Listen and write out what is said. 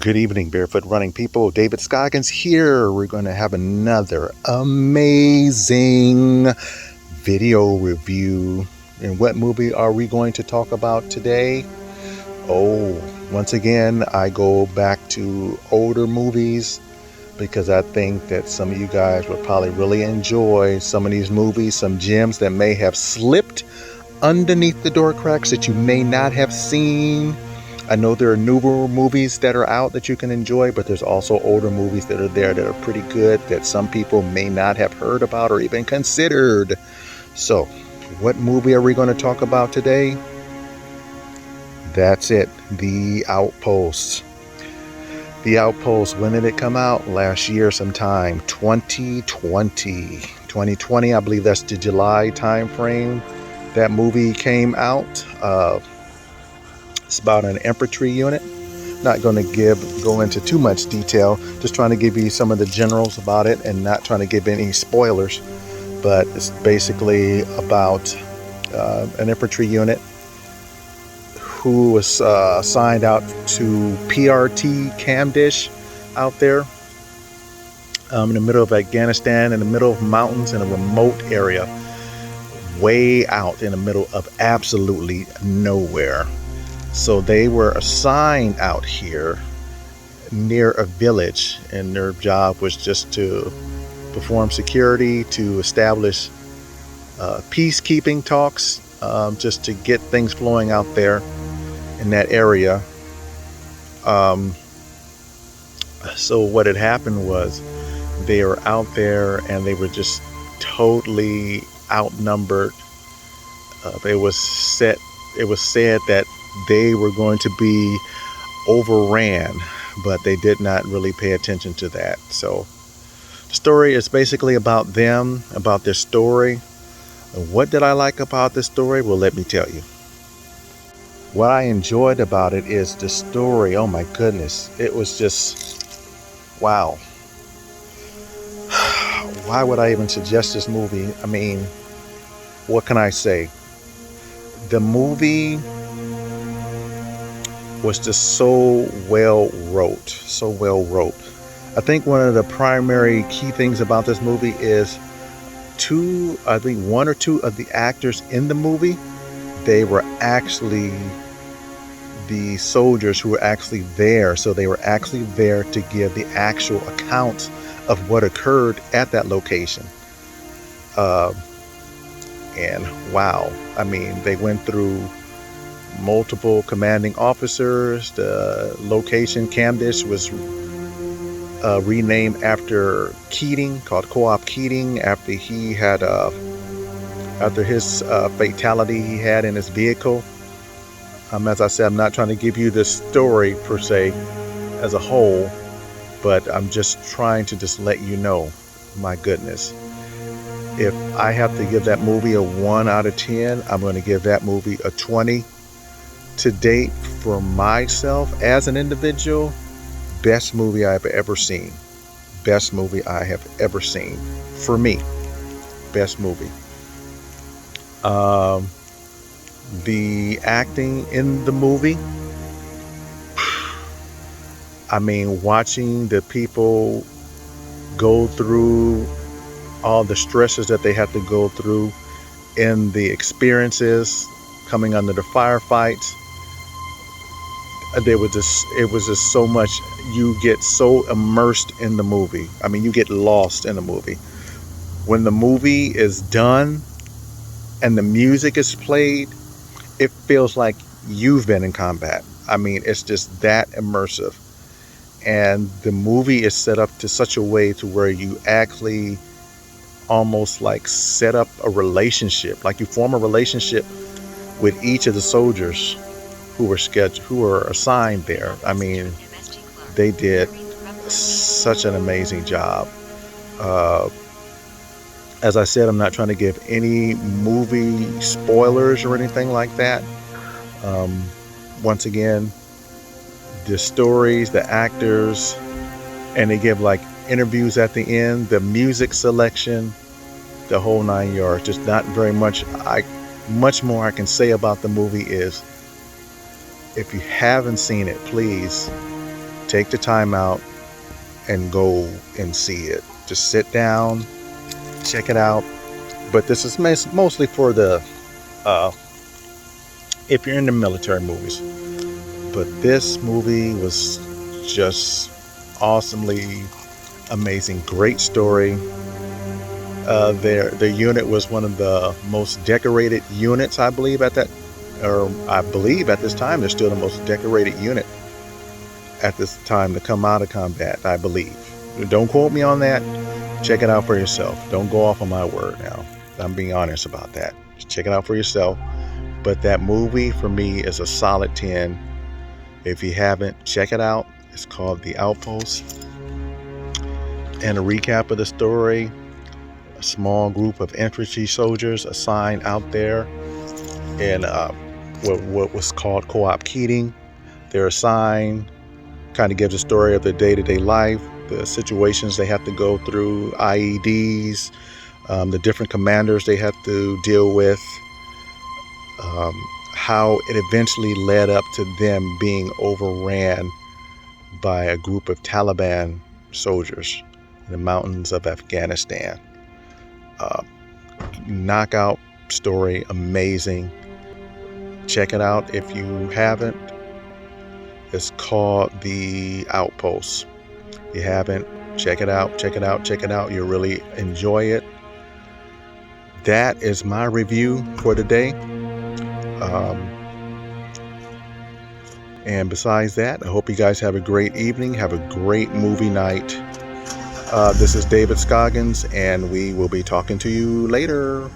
Good evening, barefoot running people. David Scoggins here. We're going to have another amazing video review. And what movie are we going to talk about today? Oh, once again, I go back to older movies because I think that some of you guys would probably really enjoy some of these movies, some gems that may have slipped underneath the door cracks that you may not have seen. I know there are newer movies that are out that you can enjoy, but there's also older movies that are there that are pretty good that some people may not have heard about or even considered. So, what movie are we going to talk about today? That's it, The Outpost. The Outpost, when did it come out? Last year sometime, 2020, I believe that's the July time frame that movie came out. It's about an infantry unit. Not going to go into too much detail, just trying to give you some of the generals about it and not trying to give any spoilers, but it's basically about an infantry unit who was assigned out to PRT Camdish out there in the middle of Afghanistan, in the middle of mountains in a remote area, way out in the middle of absolutely nowhere. So they were assigned out here near a village, and their job was just to perform security, to establish peacekeeping talks, just to get things flowing out there in that area. So what had happened was they were out there and they were just totally outnumbered. It was said that they were going to be overran, but they did not really pay attention to that. So the story is basically about them, about their story. And what did I like about this story? Well, let me tell you. What I enjoyed about it is the story. Oh my goodness. It was just, wow. Why would I even suggest this movie? I mean, what can I say? The movie was just so well wrote. I think one of the primary key things about this movie is one or two of the actors in the movie, they were actually the soldiers who were actually there. So they were actually there to give the actual account of what occurred at that location. And wow, I mean, they went through multiple commanding officers. The location, Camdish, was renamed after Keating, called Co-op Keating, after he had after his fatality he had in his vehicle. As I said, I'm not trying to give you the story per se as a whole, but I'm just trying to just let you know. My goodness, if I have to give that movie a 1 out of 10, I'm going to give that movie a 20. To date, for myself as an individual, best movie I've ever seen. Best movie I have ever seen. For me, best movie. The acting in the movie, I mean, watching the people go through all the stresses that they had to go through in the experiences coming under the firefights. It was just so much. You get so immersed in the movie. I mean, you get lost in the movie. When the movie is done and the music is played, it feels like you've been in combat. I mean, it's just that immersive. And the movie is set up to such a way to where you actually almost like set up a relationship, like you form a relationship with each of the soldiers who were assigned there. I mean, they did such an amazing job. As I said, I'm not trying to give any movie spoilers or anything like that. Once again, the stories, the actors, and they give like interviews at the end, the music selection, the whole 9 yards. Just not very much. Much more I can say about the movie is, if you haven't seen it, please take the time out and go and see it. Just sit down, check it out. But this is mostly for the if you're into military movies. But this movie was just awesomely amazing. Great story. Their unit was one of the most decorated units, I believe, at this time they're still the most decorated unit at this time to come out of combat, I believe. Don't quote me on that. Check it out for yourself. Don't go off on my word now. I'm being honest about that. Just check it out for yourself. But that movie for me is a solid 10. If you haven't, check it out. It's called The Outpost. And a recap of the story: a small group of infantry soldiers assigned out there in what was called Co-op Keating. They're assigned, kind of gives a story of their day-to-day life, the situations they have to go through, IEDs, the different commanders they have to deal with, how it eventually led up to them being overran by a group of Taliban soldiers in the mountains of Afghanistan. Knockout story, amazing. Check it out if you haven't. It's called The Outpost. If you haven't, check it out, check it out, check it out. You'll really enjoy it. That is my review for today. And besides that, I hope you guys have a great evening, have a great movie night. This is David Scoggins, and we will be talking to you later.